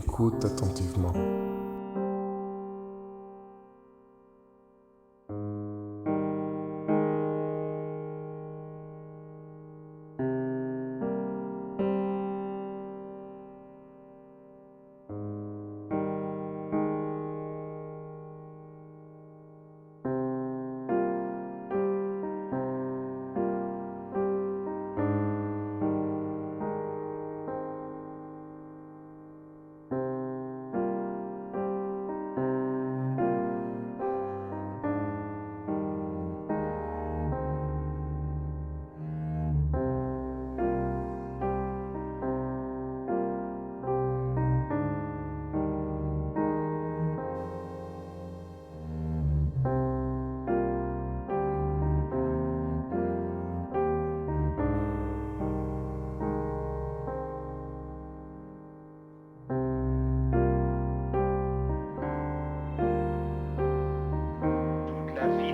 Écoute attentivement.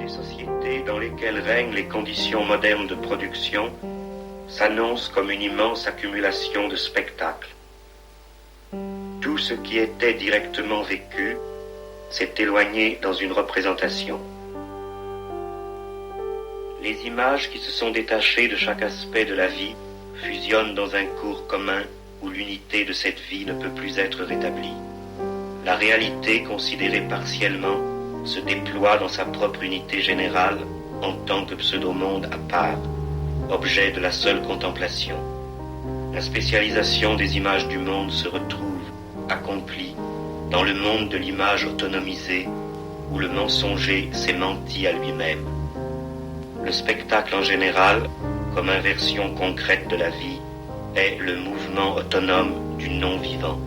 Sociétés dans lesquelles règnent les conditions modernes de production s'annonce comme une immense accumulation de spectacles. Tout ce qui était directement vécu s'est éloigné dans une représentation. Les images qui se sont détachées de chaque aspect de la vie fusionnent dans un cours commun où l'unité de cette vie ne peut plus être rétablie. La réalité, considérée partiellement, se déploie dans sa propre unité générale en tant que pseudo-monde à part, objet de la seule contemplation. La spécialisation des images du monde se retrouve, accomplie, dans le monde de l'image autonomisée, où le mensonger s'est menti à lui-même. Le spectacle en général, comme inversion concrète de la vie, est le mouvement autonome du non-vivant.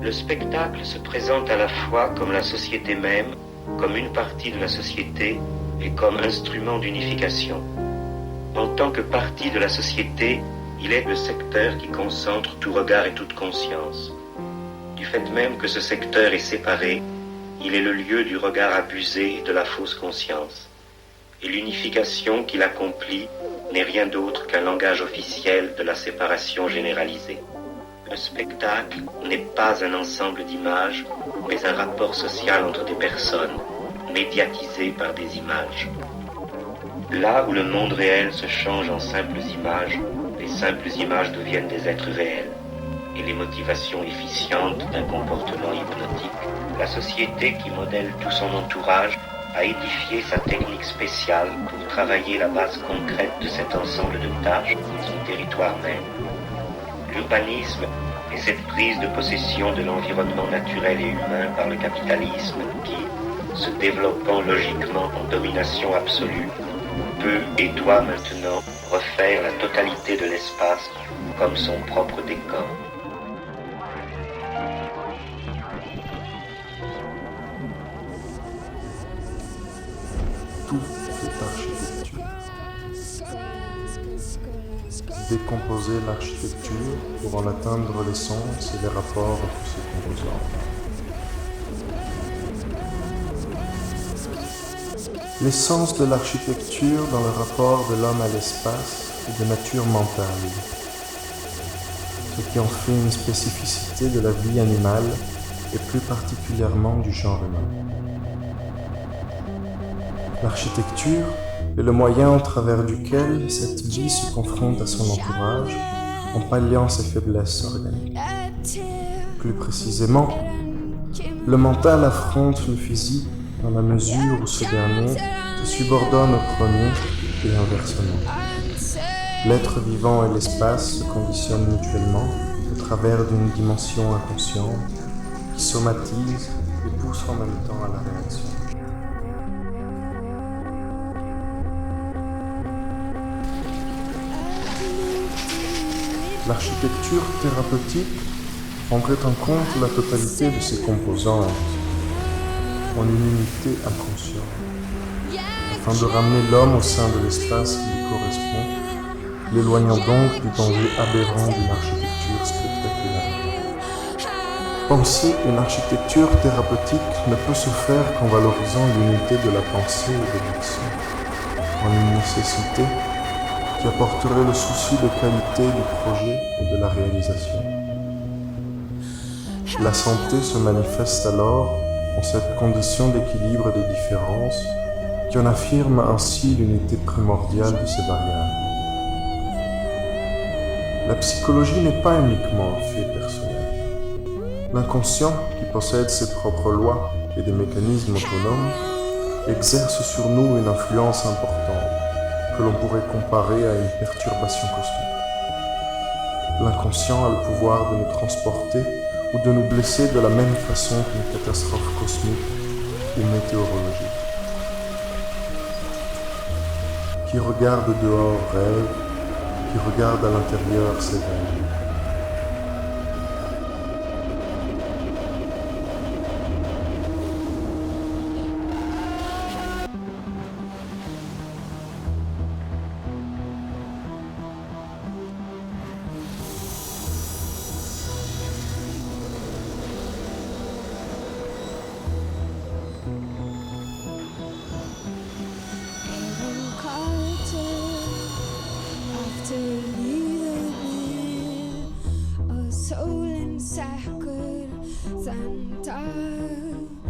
Le spectacle se présente à la fois comme la société même, comme une partie de la société et comme instrument d'unification. En tant que partie de la société, il est le secteur qui concentre tout regard et toute conscience. Du fait même que ce secteur est séparé, il est le lieu du regard abusé et de la fausse conscience. Et l'unification qu'il accomplit n'est rien d'autre qu'un langage officiel de la séparation généralisée. Le spectacle n'est pas un ensemble d'images, mais un rapport social entre des personnes, médiatisées par des images. Là où le monde réel se change en simples images, les simples images deviennent des êtres réels, et les motivations efficientes d'un comportement hypnotique. La société qui modèle tout son entourage a édifié sa technique spéciale pour travailler la base concrète de cet ensemble de tâches, son territoire même. L'urbanisme est cette prise de possession de l'environnement naturel et humain par le capitalisme qui, se développant logiquement en domination absolue, peut et doit maintenant refaire la totalité de l'espace comme son propre décor. Tout est architecture. Décomposer l'architecture pour en atteindre l'essence et les rapports entre ses composants. L'essence de l'architecture dans le rapport de l'homme à l'espace est de nature mentale, ce qui en fait une spécificité de la vie animale et plus particulièrement du genre humain. L'architecture est le moyen au travers duquel cette vie se confronte à son entourage en palliant ses faiblesses organiques. Plus précisément, le mental affronte le physique dans la mesure où ce dernier se subordonne au premier et inversement. L'être vivant et l'espace se conditionnent mutuellement au travers d'une dimension inconsciente qui somatise et pousse en même temps à la réaction. L'architecture thérapeutique prendrait en compte la totalité de ses composantes en une unité inconsciente, afin de ramener l'homme au sein de l'espace qui lui correspond, l'éloignant donc du danger aberrant d'une architecture spectaculaire. Penser une architecture thérapeutique ne peut se faire qu'en valorisant l'unité de la pensée et de l'action, en une nécessité qui apporterait le souci de qualité du projet et de la réalisation. La santé se manifeste alors en cette condition d'équilibre et de différence qui en affirme ainsi l'unité primordiale de ces variables. La psychologie n'est pas uniquement un fait personnel. L'inconscient, qui possède ses propres lois et des mécanismes autonomes, exerce sur nous une influence importante que l'on pourrait comparer à une perturbation cosmique. L'inconscient a le pouvoir de nous transporter ou de nous blesser de la même façon qu'une catastrophe cosmique ou météorologique. Qui regarde dehors rêve, qui regarde à l'intérieur s'éveille. Solen säker, sen dag